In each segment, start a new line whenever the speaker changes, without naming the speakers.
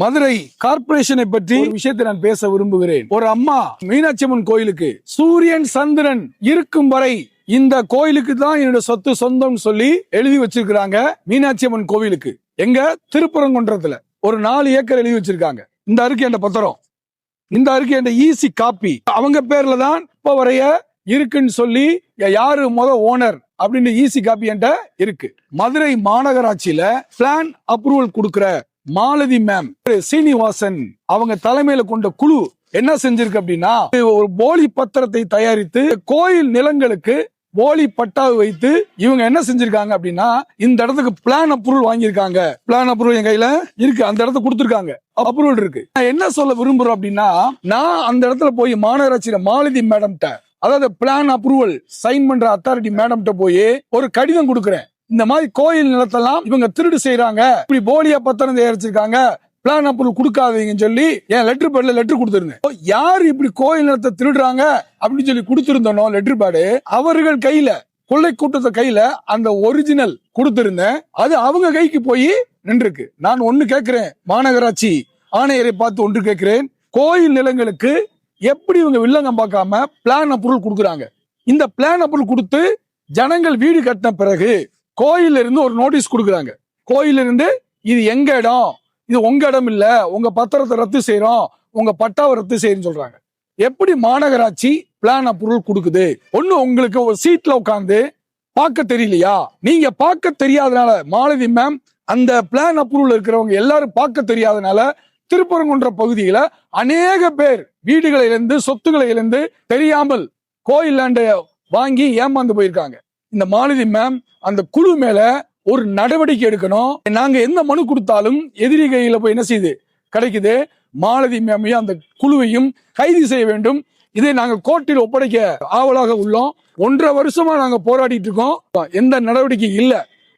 மதுரை கார்ப்பரேஷனை பற்றி ஒரு விஷயத்தை நான் பேச விரும்புகிறேன். ஒரு அம்மா மீனாட்சி அம்மன் கோயிலுக்கு சூரியன் சந்திரன் இருக்கும் வரை இந்த கோயிலுக்கு தான் என்னோட சொத்து சொந்தம் சொல்லி எழுதி வச்சிருக்காங்க. மீனாட்சி அம்மன் கோவிலுக்கு எங்க திருப்பரங்குன்றத்துல ஒரு 4 ஏக்கர் எழுதி வச்சிருக்காங்க. இந்த அறிக்கை என்ற பத்திரம், இந்த அறிக்கை என்ற ஈசி காப்பி அவங்க பேர்ல தான் இப்ப வரைய இருக்குன்னு சொல்லி யாரு ஓனர் அப்படின்னு ஈசி காப்பி என்ற இருக்கு. மதுரை மாநகராட்சியில பிளான் அப்ரூவல் கொடுக்கிற மாலதி மேம் சீனிவாசன் அவங்க தலைமையில கொண்ட குழு என்ன செஞ்சிருக்கு அப்படின்னா, ஒரு போலி பத்திரத்தை தயாரித்து கோயில் நிலங்களுக்கு போலி பட்டாவை வைத்து இவங்க என்ன செஞ்சிருக்காங்க அப்படின்னா, இந்த இடத்துக்கு பிளான் அப்ரூவல் வாங்கியிருக்காங்க. பிளான் அப்ரூவல் என் கையில இருக்கு, அந்த இடத்த கொடுத்திருக்காங்க, அப்ரூவல் இருக்கு. நான் என்ன சொல்ல விரும்புறோம் அப்படின்னா, நான் அந்த இடத்துல போய் மாநகராட்சியில மாலதி மேடம்கிட்ட, அதாவது பிளான் அப்ரூவல் சைன் பண்ற அத்தாரிட்டி மேடம்கிட்ட போய் ஒரு கடிதம் கொடுக்குறேன். இந்த மாதிரி கோயில் நிலத்தெல்லாம் இவங்க திருடு செய்யறாங்க, இப்படி போலியா பத்திரம் தயாரிச்சிருக்காங்க, பிளான் அப்ரூவல் கொடுக்காதீங்கன்னு சொல்லி என் லெட்டர் பேட்ல லெட்டர் கொடுத்திருந்தேன். யாரு இப்படி கோயில் நிலத்தை திருடுறாங்க அப்படின்னு சொல்லி கொடுத்திருந்தோம் லெட்டர் பேடு, அவர்கள் கையில, கொள்ளை கூட்டத்தை கையில அந்த ஒரிஜினல் கொடுத்திருந்தேன். அது அவங்க கைக்கு போய் நின்றுருக்கு. நான் ஒண்ணு கேட்கிறேன், மாநகராட்சி ஆணையரை பார்த்து ஒன்று கேட்கிறேன், கோயில் நிலங்களுக்கு எப்படி இவங்க வில்லங்கம் பார்க்காம பிளான் அப்ரூவல் கொடுக்குறாங்க? இந்த பிளான் அப்ரூவல் கொடுத்து ஜனங்கள் வீடு கட்டின பிறகு கோயில இருந்து ஒரு நோட்டீஸ் கொடுக்குறாங்க. கோயில இருந்து இது எங்க இடம், இது உங்க இடம் இல்ல, உங்க பத்திரத்தை ரத்து செய்யறோம், உங்க பட்டாவை ரத்து செய்யறோம்னு சொல்றாங்க. எப்படி மாநகராட்சி பிளான் அப்ரூவல் கொடுக்குது? ஒண்ணு உங்களுக்கு ஒரு சீட்ல உட்கார்ந்து பார்க்க தெரியலையா? நீங்க பார்க்க தெரியாதனால, மாலதி மேம் அந்த பிளான் அப்ரூவல் இருக்கிறவங்க எல்லாரும் பார்க்க தெரியாதனால திருப்பரங்குன்ற பகுதியில அநேக பேர் வீடுகளை இழந்து சொத்துக்களை இழந்து தெரியாமல் கோயில் லேண்டை வாங்கி ஏமாந்து போயிருக்காங்க. இந்த மாலதி மேம் அந்த குழு மேல ஒரு நடவடிக்கை எடுக்கணும். நாங்க எந்த மனு கொடுத்தாலும் எதிரி கையில போய் என்ன செய்யுது கிடைக்குது. மாலதி மேமையும் அந்த குழுவையும் கைது செய்ய வேண்டும். இதை நாங்க கோர்ட்டில் ஒப்படைக்க ஆவலாக உள்ளோம். 1.5 வருஷமா நாங்க போராடிட்டு இருக்கோம், எந்த நடவடிக்கை இல்ல.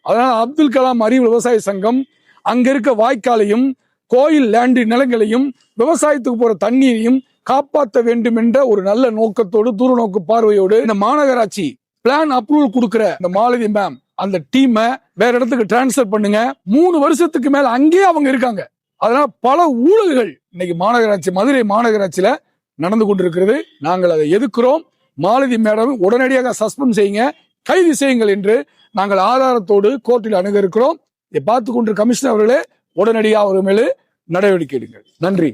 அதனால அப்துல் கலாம் அறிவு விவசாய சங்கம் அங்க இருக்க வாய்க்காலையும் கோயில் லேண்டு நிலங்களையும் விவசாயத்துக்கு போற தண்ணீரையும் காப்பாற்ற வேண்டும் என்ற ஒரு நல்ல நோக்கத்தோடு, தூர நோக்கு பார்வையோடு இந்த மாநகராட்சி பிளான் அப்ரூவல் கொடுக்கிற இந்த மாலதி மேம் அந்த டீமை வேற இடத்துக்கு டிரான்ஸ்பர் பண்ணுங்க. 3 வருஷத்துக்கு மேல அங்கேயே அவங்க இருக்காங்க. அதனால பல ஊழல்கள் இன்னைக்கு மாநகராட்சி, மதுரை மாநகராட்சியில நடந்து கொண்டிருக்கிறது. நாங்கள் அதை எதிர்க்கிறோம். மாலதி மேடம் உடனடியாக சஸ்பெண்ட் செய்யுங்க, கைது செய்யுங்கள் என்று நாங்கள் ஆதாரத்தோடு கோர்ட்டில் அணுக இருக்கிறோம். இதை பார்த்து கொண்டு கமிஷனர் அவர்களே உடனடியாக அவர் மேலே நடவடிக்கை எடுங்கள். நன்றி.